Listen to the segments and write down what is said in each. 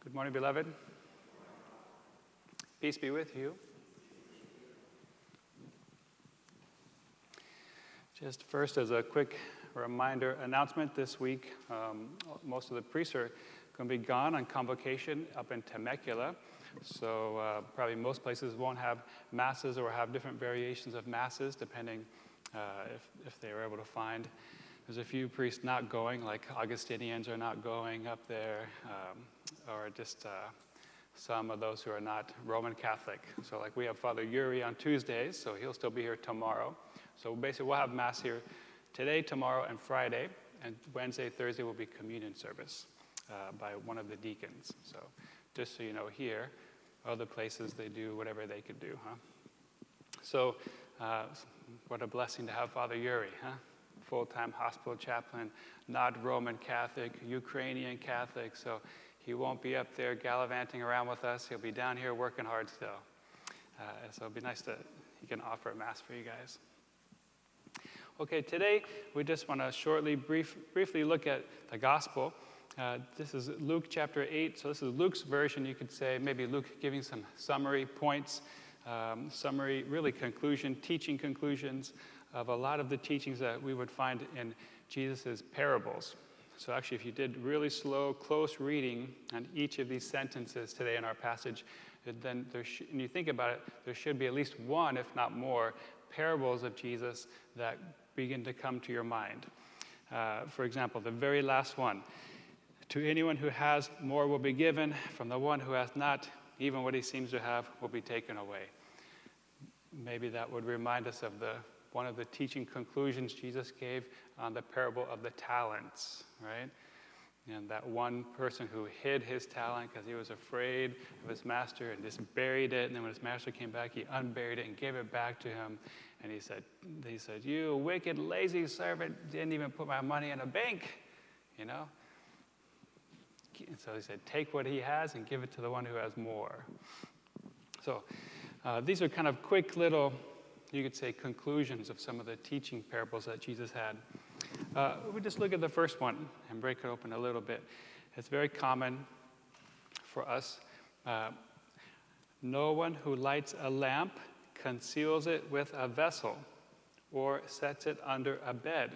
Good morning, beloved. Peace be with you. Just first, as a quick reminder announcement this week, most of the priests are going to be gone on convocation up in Temecula. So probably most places won't have masses or have different variations of masses, depending if they were able to find. There's a few priests not going, like Augustinians are not going up there, or just some of those who are not Roman Catholic. So like we have Father Yuri on Tuesdays, so he'll still be here tomorrow. So basically we'll have Mass here today, tomorrow, and Friday, and Wednesday, Thursday will be communion service by one of the deacons. So just so you know, here, other places they do whatever they could do, huh? So what a blessing to have Father Yuri, huh? Full-time hospital chaplain, not Roman Catholic, Ukrainian Catholic, so he won't be up there gallivanting around with us. He'll be down here working hard still. So it'll be nice that he can offer a Mass for you guys. Okay, today we just want to shortly, briefly look at the Gospel. This is Luke chapter 8, so this is Luke's version, you could say, maybe Luke giving some summary points, really teaching conclusions of a lot of the teachings that we would find in Jesus' parables. So actually, if you did really slow, close reading on each of these sentences today in our passage, then and you think about it, there should be at least one, if not more, parables of Jesus that begin to come to your mind. For example, the very last one, to anyone who has, more will be given. From the one who has not, even what he seems to have will be taken away. Maybe that would remind us of one of the teaching conclusions Jesus gave on the parable of the talents, right? And that one person who hid his talent because he was afraid of his master and just buried it. And then when his master came back, he unburied it and gave it back to him. And he said, "You wicked, lazy servant, didn't even put my money in a bank," you know? And so he said, take what he has and give it to the one who has more. So these are kind of quick little, you could say, conclusions of some of the teaching parables that Jesus had. We just look at the first one and break it open a little bit. It's very common for us. No one who lights a lamp conceals it with a vessel or sets it under a bed.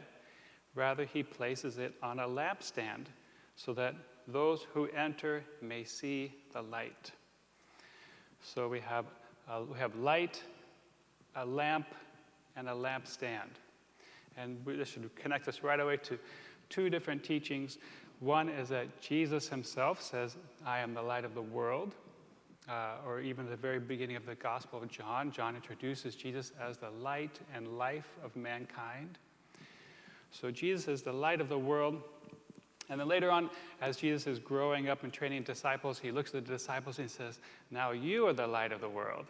Rather, he places it on a lampstand so that those who enter may see the light. So we have light, a lamp, and a lampstand. And this should connect us right away to two different teachings. One is that Jesus himself says, "I am the light of the world." Or even at the very beginning of the Gospel of John, John introduces Jesus as the light and life of mankind. So Jesus is the light of the world. And then later on, as Jesus is growing up and training disciples, he looks at the disciples and says, "Now you are the light of the world."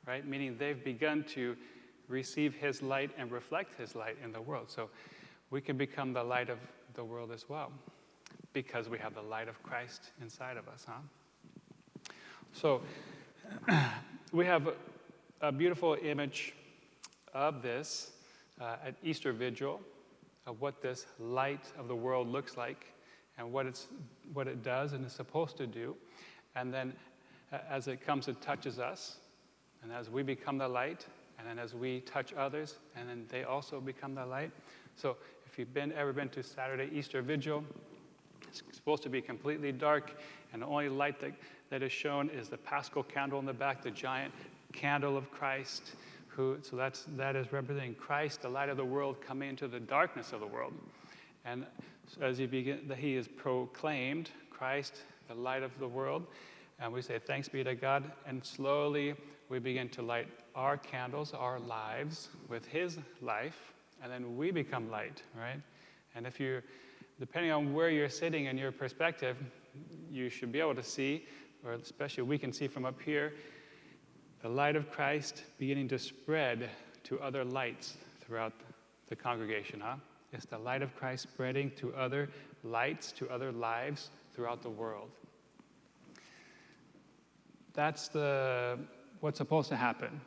Right? Meaning they've begun to receive his light and reflect his light in the world. So we can become the light of the world as well because we have the light of Christ inside of us, huh? So we have a beautiful image of this at Easter Vigil, of what this light of the world looks like and what it does and is supposed to do. And then as it comes, it touches us. And as we become the light, and then as we touch others, and then they also become the light. So if you've ever been to Saturday Easter Vigil, it's supposed to be completely dark, and the only light that is shown is the Paschal candle in the back, the giant candle of Christ. So that is representing Christ, the light of the world, coming into the darkness of the world. And so as he is proclaimed, Christ, the light of the world, and we say, thanks be to God, and slowly we begin to light our candles, our lives, with his life, and then we become light, right? And depending on where you're sitting in your perspective, you should be able to see, or especially we can see from up here, the light of Christ beginning to spread to other lights throughout the congregation, huh? It's the light of Christ spreading to other lights, to other lives throughout the world. That's what's supposed to happen.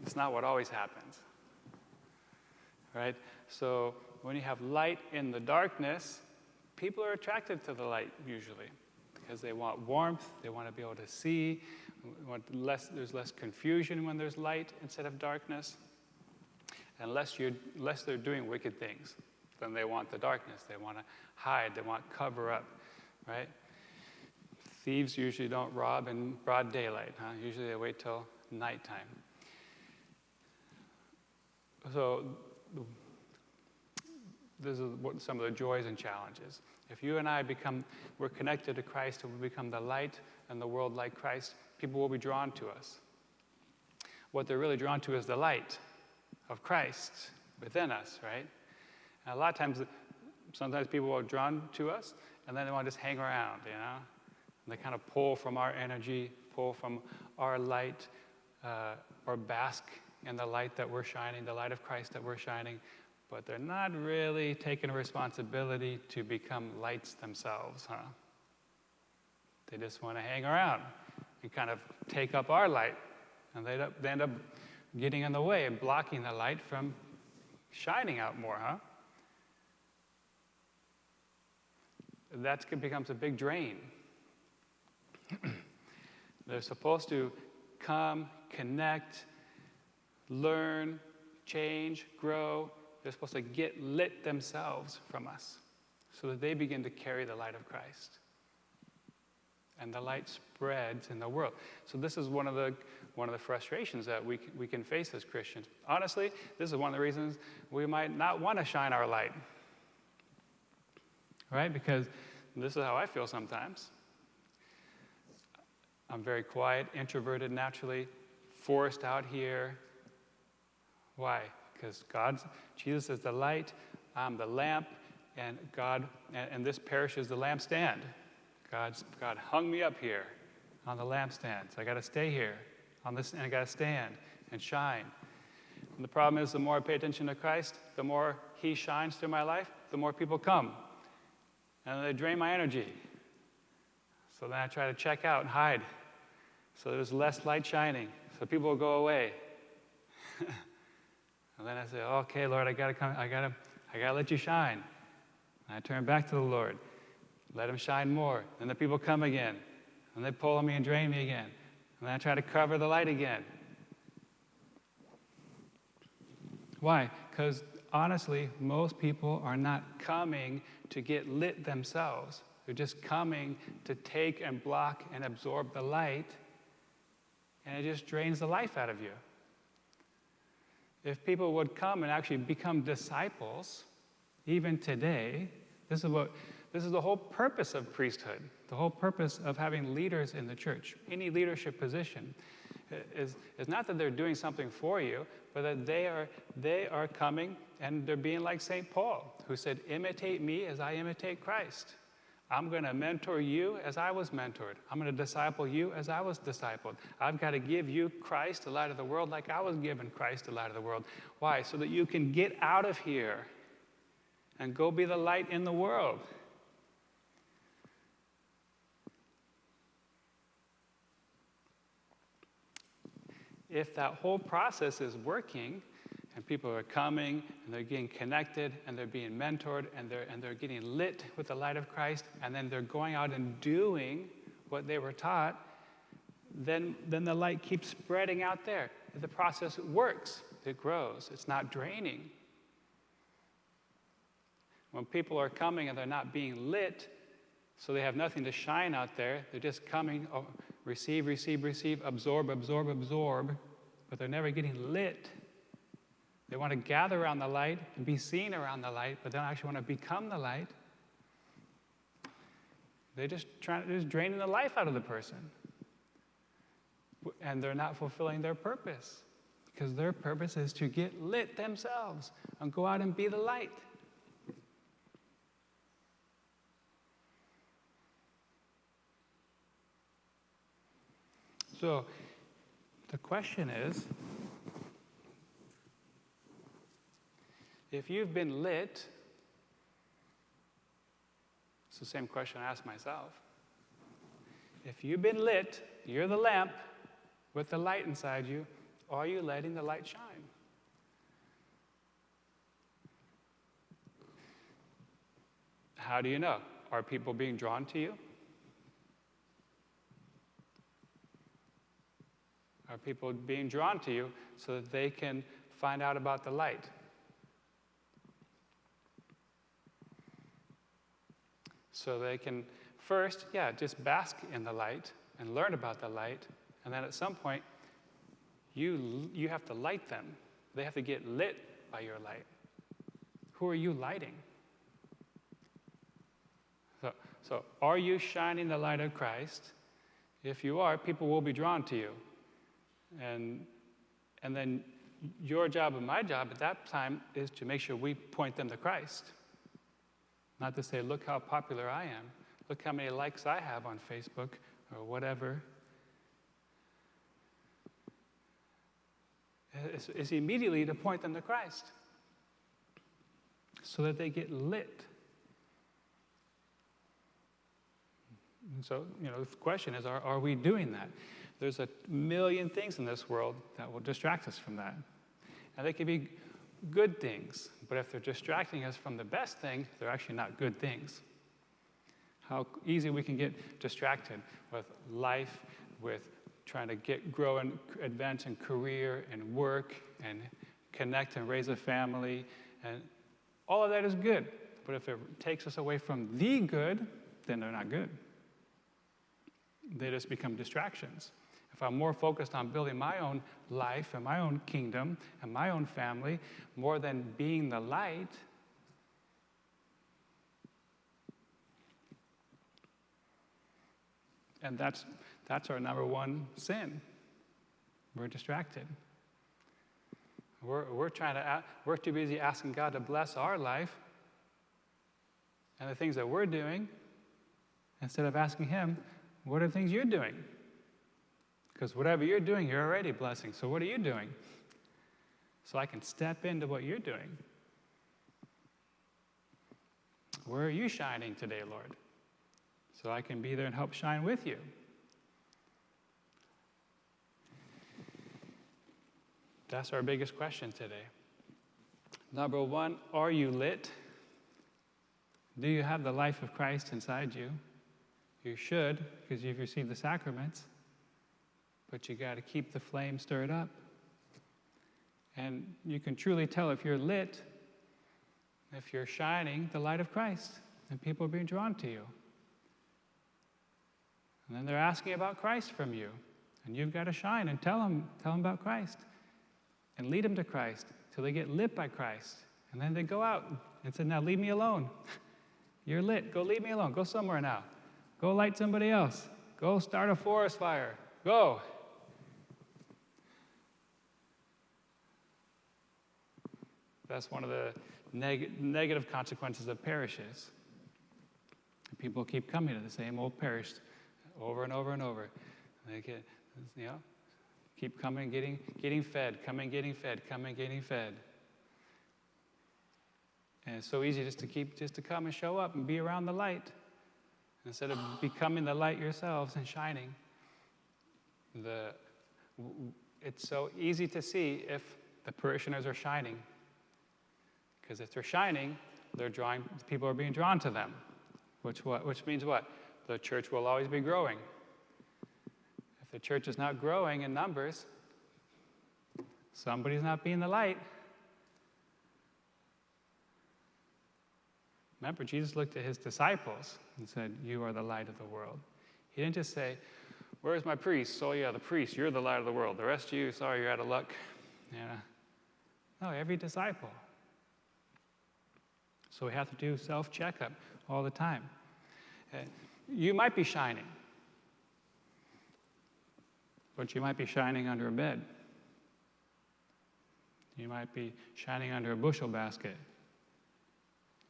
It's not what always happens, right? So when you have light in the darkness, People are attracted to the light usually because they want warmth, they want to be able to see, there's less confusion when there's light instead of darkness. And less they're doing wicked things, then they want the darkness. They want to hide, they want cover up, right? Thieves usually don't rob in broad daylight, huh? Usually they wait till nighttime. So this is what some of the joys and challenges. If you and I we're connected to Christ and we become the light and the world like Christ, people will be drawn to us. What they're really drawn to is the light of Christ within us, right? And a lot of times, sometimes people are drawn to us and then they want to just hang around, you know? And they kind of pull from our energy, pull from our light, or bask in the light that we're shining, the light of Christ that we're shining, but they're not really taking responsibility to become lights themselves, huh? They just want to hang around and kind of take up our light, and they end up getting in the way and blocking the light from shining out more, huh? That becomes a big drain. They're supposed to come, connect, learn, change, grow. They're supposed to get lit themselves from us so that they begin to carry the light of Christ. And the light spreads in the world. So this is one of the frustrations that we can face as Christians. Honestly, this is one of the reasons we might not want to shine our light. Right? Because this is how I feel sometimes. I'm very quiet, introverted naturally, forced out here. Why? Because Jesus is the light, I'm the lamp, and and this parish is the lampstand. God hung me up here on the lampstand, so I got to stay here on this, and I got to stand and shine. And the problem is, the more I pay attention to Christ, the more He shines through my life, the more people come, and they drain my energy. So then I try to check out and hide, so there's less light shining, so people will go away. And then I say, okay, Lord, I gotta let you shine. And I turn back to the Lord, let Him shine more. And the people come again, and they pull on me and drain me again. And then I try to cover the light again. Why? Because honestly, most people are not coming to get lit themselves. They're just coming to take and block and absorb the light, and it just drains the life out of you. If people would come and actually become disciples, even today, this is the whole purpose of priesthood, the whole purpose of having leaders in the church. Any leadership position is not that they're doing something for you, but that they are coming and they're being like St. Paul, who said, imitate me as I imitate Christ. I'm going to mentor you as I was mentored. I'm going to disciple you as I was discipled. I've got to give you Christ, the light of the world, like I was given Christ, the light of the world. Why? So that you can get out of here and go be the light in the world. If that whole process is working, and people are coming, and they're getting connected, and they're being mentored, and they're getting lit with the light of Christ, and then they're going out and doing what they were taught, then the light keeps spreading out there. The process works. It grows. It's not draining. When people are coming and they're not being lit, so they have nothing to shine out there, they're just coming, receive, absorb, but they're never getting lit. They want to gather around the light and be seen around the light, but they don't actually want to become the light. They're just draining the life out of the person. And they're not fulfilling their purpose, because their purpose is to get lit themselves and go out and be the light. So the question is, if you've been lit, it's the same question I asked myself. If you've been lit, you're the lamp with the light inside you, are you letting the light shine? How do you know? are people being drawn to you? Are people being drawn to you so that they can find out about the light? So they can first, just bask in the light and learn about the light, and then at some point, you have to light them. They have to get lit by your light. Who are you lighting? So are you shining the light of Christ? If you are, people will be drawn to you. And then your job and my job at that time is to make sure we point them to Christ. Not to say, look how popular I am. Look how many likes I have on Facebook or whatever. It's immediately to point them to Christ so that they get lit. And so, the question is, are we doing that? There's a million things in this world that will distract us from that. And they can be good things, but if they're distracting us from the best thing, they're actually not good things. How easy we can get distracted with life, with trying to grow and advance in career and work and connect and raise a family. And all of that is good. But if it takes us away from the good, then they're not good. They just become distractions. If I'm more focused on building my own life and my own kingdom and my own family, more than being the light, and that's our number one sin. We're distracted. We're too busy asking God to bless our life and the things that we're doing instead of asking Him, what are the things you're doing? Because whatever you're doing, you're already blessing. So what are you doing? So I can step into what you're doing. Where are you shining today, Lord? So I can be there and help shine with you. That's our biggest question today. Number one, are you lit? Do you have the life of Christ inside you? You should, because you've received the sacraments. But you got to keep the flame stirred up. And you can truly tell if you're lit, if you're shining the light of Christ, and people are being drawn to you. And then they're asking about Christ from you. And you've got to shine and tell them about Christ. And lead them to Christ till they get lit by Christ. And then they go out and say, now leave me alone. You're lit. Go leave me alone. Go somewhere now. Go light somebody else. Go start a forest fire. Go. That's one of the negative consequences of parishes. People keep coming to the same old parish over and over and over. They get, keep coming, getting fed, coming, getting fed, coming, getting fed. And it's so easy just to come and show up and be around the light instead of becoming the light yourselves and shining. It's so easy to see if the parishioners are shining. Because if they're shining, people are being drawn to them. Which means what? The church will always be growing. If the church is not growing in numbers, somebody's not being the light. Remember, Jesus looked at his disciples and said, you are the light of the world. He didn't just say, where's my priest? Oh yeah, the priest, you're the light of the world. The rest of you, sorry, you're out of luck. No, every disciple. So we have to do self-checkup all the time. You might be shining, but you might be shining under a bed. You might be shining under a bushel basket.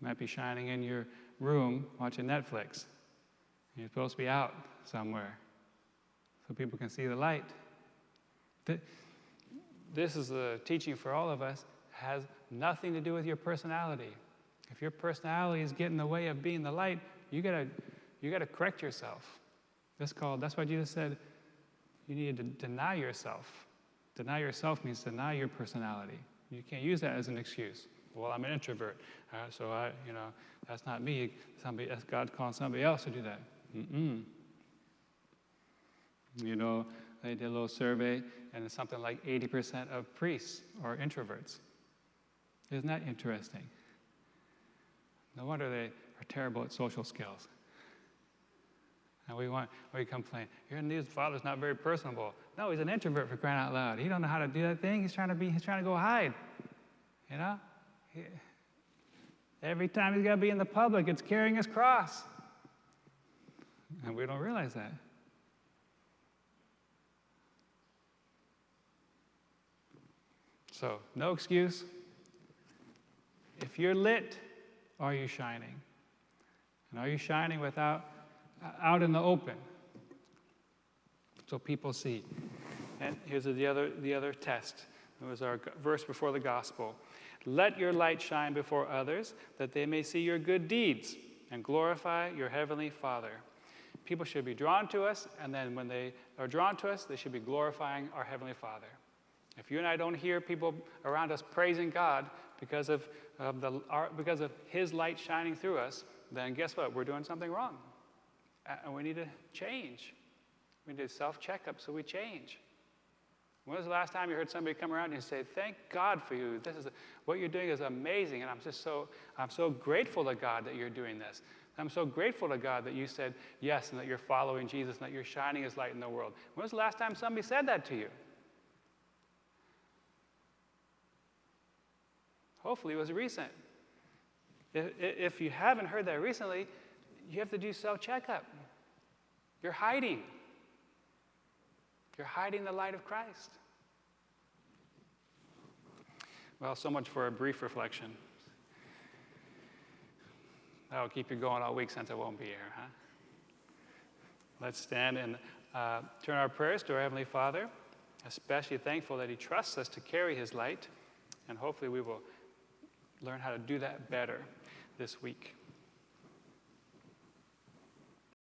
You might be shining in your room watching Netflix. You're supposed to be out somewhere so people can see the light. This is the teaching for all of us. Has nothing to do with your personality. If your personality is getting in the way of being the light, you gotta correct yourself. That's why Jesus said you need to deny yourself. Deny yourself means deny your personality. You can't use that as an excuse. Well, I'm an introvert, so that's not me. That's God calling somebody else to do that. They did a little survey, and it's something like 80% of priests are introverts. Isn't that interesting? No wonder they are terrible at social skills. And we complain, your new father's not very personable. No, he's an introvert, for crying out loud. He don't know how to do that thing. He's trying to go hide. Every time he's got to be in the public, it's carrying his cross. And we don't realize that. So, no excuse. If you're lit, are you shining? And are you shining out in the open, so people see? And here's the other test. It was our verse before the gospel. Let your light shine before others, that they may see your good deeds and glorify your heavenly Father. People should be drawn to us, and then when they are drawn to us, they should be glorifying our heavenly Father. If you and I don't hear people around us praising God because of His light shining through us, then guess what? We're doing something wrong. And we need to change. We need to self-check-up so we change. When was the last time you heard somebody come around and say, thank God for you. What you're doing is amazing, and I'm so grateful to God that you're doing this. I'm so grateful to God that you said yes, and that you're following Jesus, and that you're shining His light in the world. When was the last time somebody said that to you? Hopefully it was recent. If you haven't heard that recently, you have to do self-checkup. You're hiding. You're hiding the light of Christ. Well, so much for a brief reflection. That'll keep you going all week since I won't be here, huh? Let's stand and turn our prayers to our Heavenly Father, especially thankful that He trusts us to carry His light, and hopefully we will learn how to do that better this week.